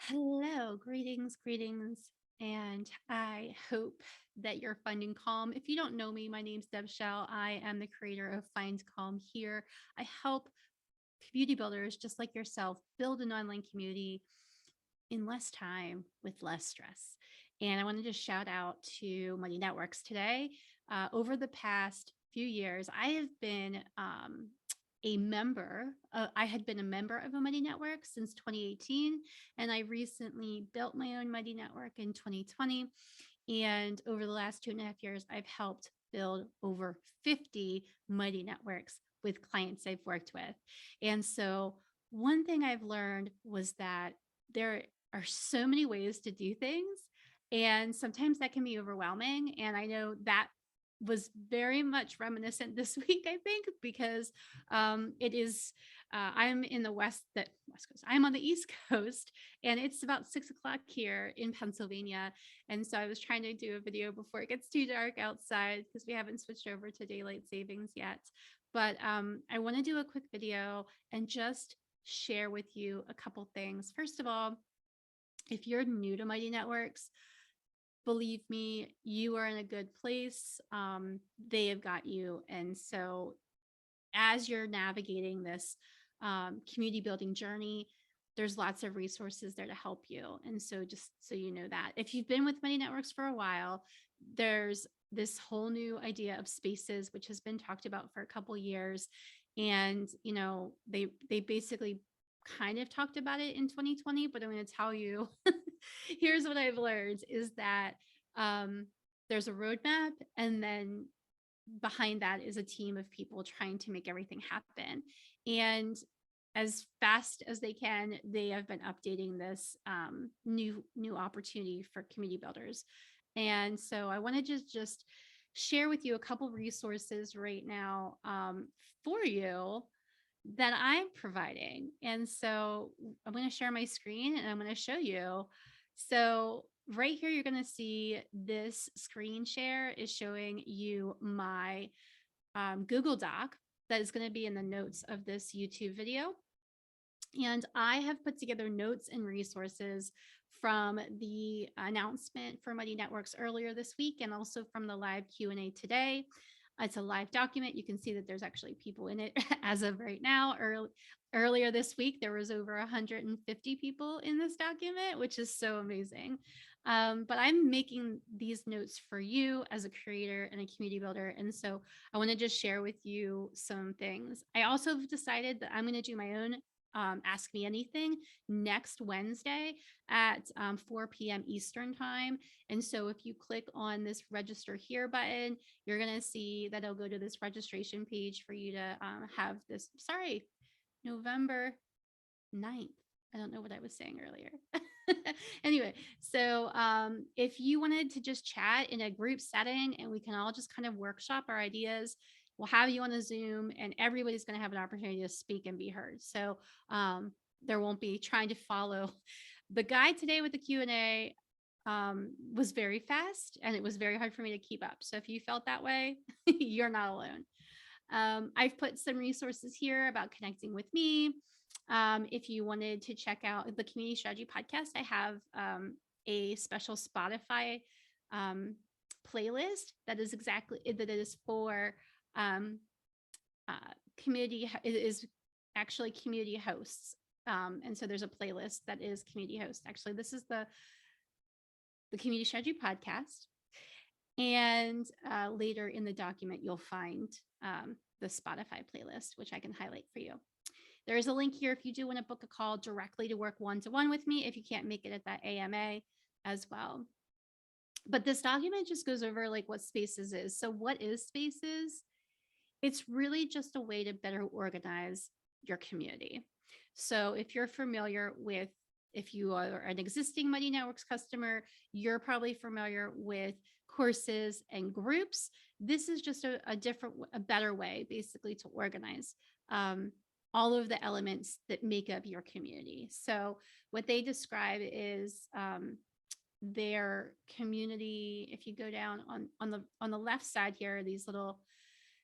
Hello, greetings, and I hope that you're finding calm. If you don't know me, my name's Deb Shell. I am the creator of Find Calm here. I help community builders just like yourself build an online community in less time with less stress. And I wanted to shout out to Money Networks today. Over the past few years, I have been a member. I had been a member of a Money Network since 2018, and I recently built my own Money Network in 2020. And over the last 2.5 years, I've helped build over 50 Mighty Networks with clients I've worked with. And so, one thing I've learned was that there are so many ways to do things. And sometimes that can be overwhelming. And I know that was very much reminiscent this week, I think, because it is, I'm in the West Coast. I'm on the East Coast, and it's about 6 o'clock here in Pennsylvania. And so I was trying to do a video before it gets too dark outside because we haven't switched over to daylight savings yet. But I want to do a quick video and just share with you a couple things. First of all, if you're new to Mighty Networks, believe me, you are in a good place. They have got you. And so, as you're navigating this community building journey, there's lots of resources there to help you. And so, just so you know that if you've been with Mighty Networks for a while, there's this whole new idea of spaces, which has been talked about for a couple years. And, they basically kind of talked about it in 2020, but I'm going to tell you here's what I've learned is that um, there's a roadmap, and then behind that is a team of people trying to make everything happen. And as fast as they can, they have been updating this new opportunity for community builders. And so I want to just share with you a couple resources right now for you that I'm providing. And so I'm going to share my screen and I'm going to show you. So right here, you're going to see this screen share is showing you my Google Doc that is going to be in the notes of this YouTube video. And I have put together notes and resources from the announcement for Mighty Networks earlier this week and also from the live Q&A today. It's a live document. You can see that there's actually people in it as of right now. Earlier this week, there was over 150 people in this document, which is so amazing. But I'm making these notes for you as a creator and a community builder. And so I want to just share with you some things. I also have decided that I'm going to do my own Ask Me Anything next Wednesday at 4 p.m. Eastern time. And so if you click on this register here button, you're going to see that it'll go to this registration page for you to have this, November 9th. I don't know what I was saying earlier. Anyway, so if you wanted to just chat in a group setting and we can all just kind of workshop our ideas, we'll have you on a Zoom and everybody's going to have an opportunity to speak and be heard. So there won't be trying to follow. The guide today with the Q&A was very fast and it was very hard for me to keep up. So if you felt that way, you're not alone. I've put some resources here about connecting with me. If you wanted to check out the Community Strategy Podcast, I have a special Spotify playlist that is for um, community. It is actually community hosts, and so there's a playlist that is community hosts. Actually, this is the Community Strategy Podcast, and later in the document you'll find the Spotify playlist, which I can highlight for you. There is a link here if you do want to book a call directly to work one-to-one with me if you can't make it at that AMA as well. But this document just goes over like what Spaces is. So what is Spaces? It's really just a way to better organize your community. So if you're familiar with, if you are an existing Mighty Networks customer, you're probably familiar with courses and groups. This is just a better way basically to organize all of the elements that make up your community. So what they describe is their community. If you go down on the left side here, these little,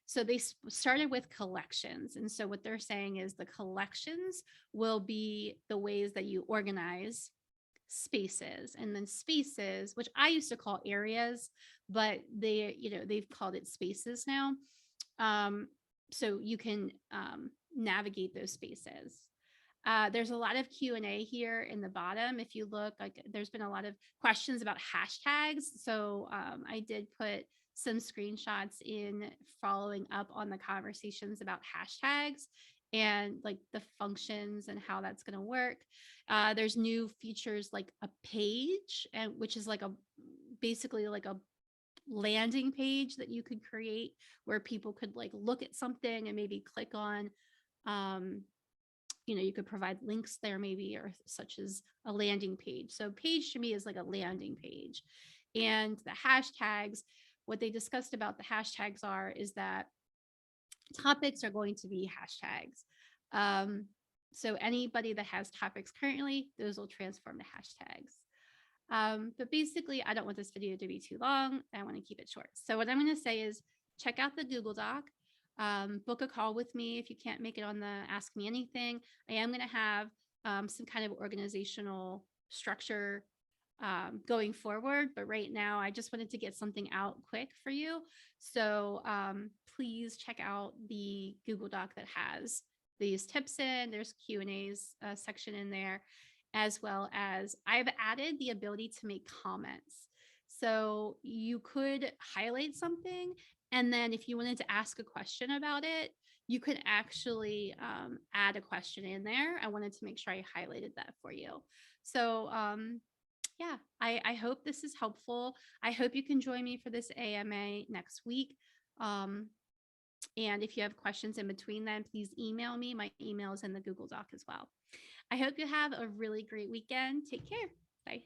so they started with collections. And so what they're saying is the collections will be the ways that you organize spaces, and then spaces, which I used to call areas, but they've called it spaces now. Um, so you can navigate those spaces. There's a lot of Q&A here in the bottom. If you look, like there's been a lot of questions about hashtags. So I did put some screenshots in following up on the conversations about hashtags and like the functions and how that's going to work. There's new features like a page, and which is like a basically like a landing page that you could create where people could like look at something and maybe click on um, you could provide links there maybe, or such as a landing page. So page to me is like a landing page. And the hashtags, what they discussed about the hashtags is that topics are going to be hashtags. Um, so anybody that has topics currently, those will transform to hashtags. But basically, I don't want this video to be too long. I want to keep it short. So what I'm going to say is check out the Google Doc. Book a call with me if you can't make it on the Ask Me Anything. I am going to have some kind of organizational structure going forward. But right now, I just wanted to get something out quick for you. So please check out the Google Doc that has these tips in. There's Q&As section in there, as well as I've added the ability to make comments. So you could highlight something, and then if you wanted to ask a question about it, you could actually add a question in there. I wanted to make sure I highlighted that for you. So yeah, I hope this is helpful. I hope you can join me for this AMA next week. Um, and if you have questions in between then, please email me. My email is in the Google Doc as well. I hope you have a really great weekend. Take care. Bye.